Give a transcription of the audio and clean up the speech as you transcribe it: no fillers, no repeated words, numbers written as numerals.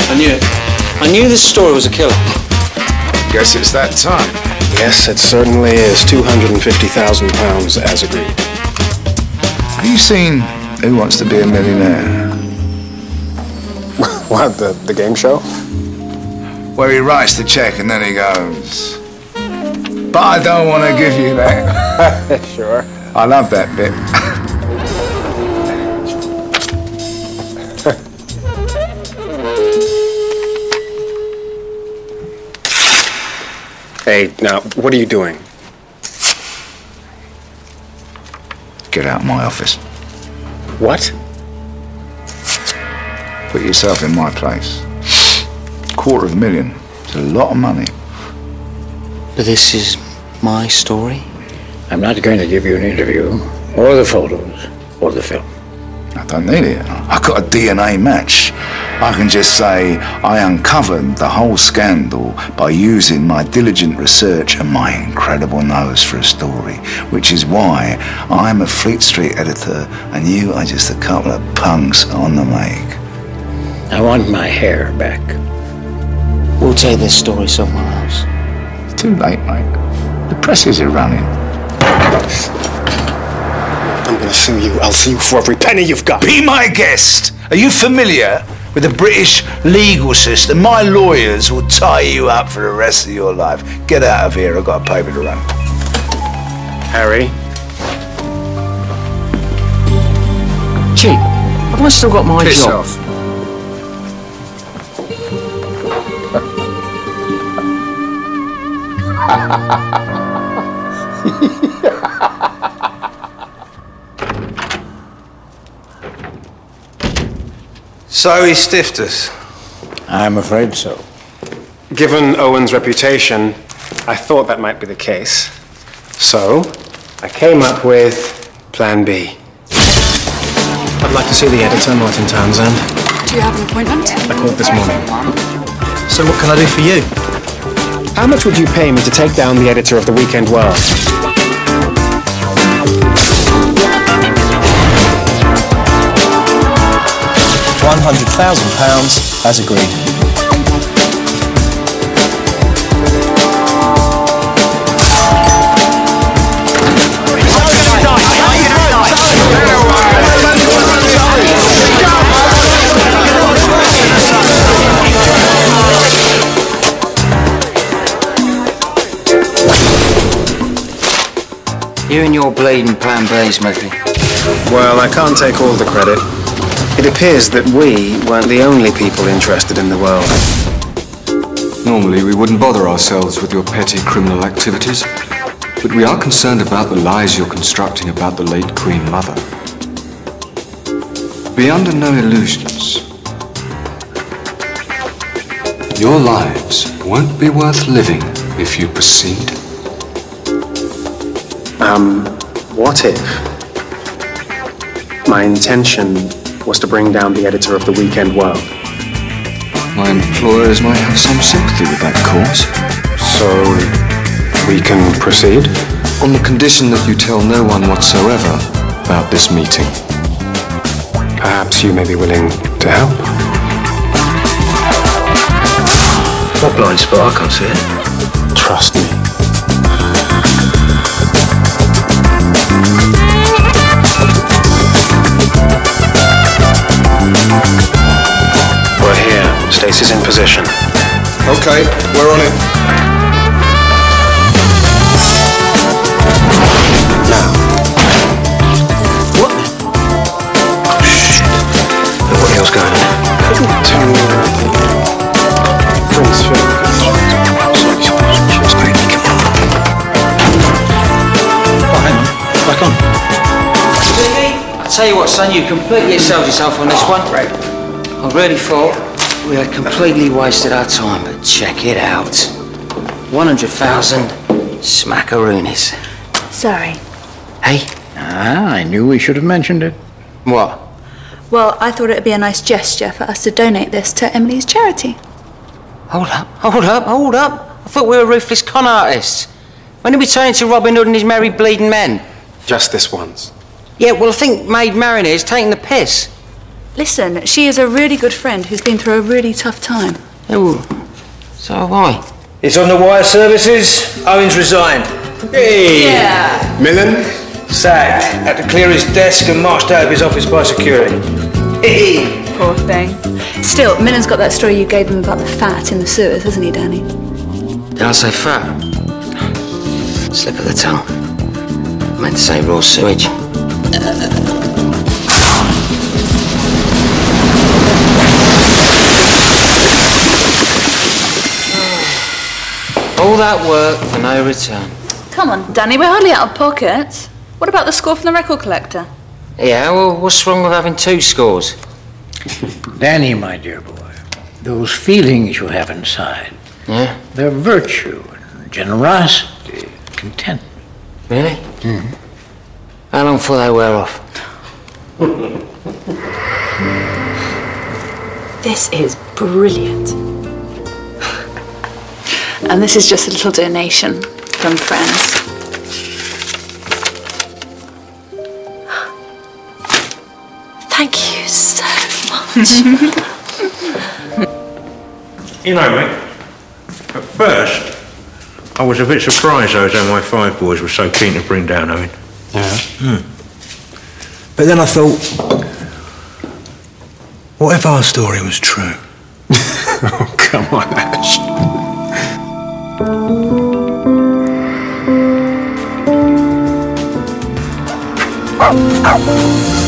I knew it. I knew this story was a killer. Guess it's that time. Yes, it certainly is. £250,000 as agreed. Have you seen Who Wants to Be a Millionaire? What, the game show? Where he writes the check and then he goes, "But I don't want to give you that." Sure. I love that bit. Hey, now, what are you doing? Get out of my office. What? Put yourself in my place. $250,000. It's a lot of money. But this is my story? I'm not going to give you an interview, or the photos, or the film. I don't need it. I've got a DNA match. I can just say I uncovered the whole scandal by using my diligent research and my incredible nose for a story, which is why I'm a Fleet Street editor and you are just a couple of punks on the make. I want my hair back. We'll take this story somewhere else. It's too late, mate. The presses are running. I'm gonna sue you. I'll sue you for every penny you've got. Be my guest. Are you familiar with the British legal system? My lawyers will tie you up for the rest of your life. Get out of here. I've got a paper to run. Harry? Chief, have I still got my Piss job? off. So he stiffed us. I'm afraid so. Given Owen's reputation, I thought that might be the case. So, I came up with Plan B. I'd like to see the editor, Martin Townsend. Do you have an appointment? I called this morning. So what can I do for you? How much would you pay me to take down the editor of the Weekend World? £100,000 as agreed. You and your bleeding Plan B's, Mickey. Well, I can't take all the credit. It appears that we weren't the only people interested in the world. Normally, we wouldn't bother ourselves with your petty criminal activities, but we are concerned about the lies you're constructing about the late Queen Mother. Be under no illusions. Your lives won't be worth living if you proceed. What if my intention was to bring down the editor of the Weekend World? My employers might have some sympathy with that cause. So, we can proceed? On the condition that you tell no one whatsoever about this meeting. Perhaps you may be willing to help. What blind spot? I can't see it. Trust me. We're here. Stacey's in position. Okay, we're on it. Now. What? Oh, shit. What the hell's going on? To Prince Philip. Oh, hang on. Back on. I tell you what, son, you completely excelled yourself on this one. Right. I really thought we had completely wasted our time, but check it out. 100,000 smackaroonies. Sorry. Hey? I knew we should have mentioned it. What? Well, I thought it would be a nice gesture for us to donate this to Emily's charity. Hold up, hold up, hold up. I thought we were ruthless con artists. When did we turn into Robin Hood and his merry bleeding men? Just this once. Yeah, well, I think Maid Marinere's taking the piss. Listen, she is a really good friend who's been through a really tough time. Oh, so have I. It's on the wire services. Owens resigned. Hey! Yeah. Millen? Sacked. Had to clear his desk and marched out of his office by security. Hey! Poor thing. Still, Millen's got that story you gave him about the fat in the sewers, hasn't he, Danny? Did I say fat? Slip of the tongue. I meant to say raw sewage. All that work for no return. Come on, Danny, we're hardly out of pocket. What about the score from the record collector? Yeah, well, what's wrong with having 2 scores? Danny, my dear boy, those feelings you have inside, Yeah? they're virtue, generosity, contentment. Really? How long before they wear off? This is brilliant. And this is just a little donation from friends. Thank you so much. You know, mate, at first, I was a bit surprised though how my 5 boys were so keen to bring down Owen. Yeah. But then I thought, what if our story was true? Oh, come on, Ash. Ow, ow.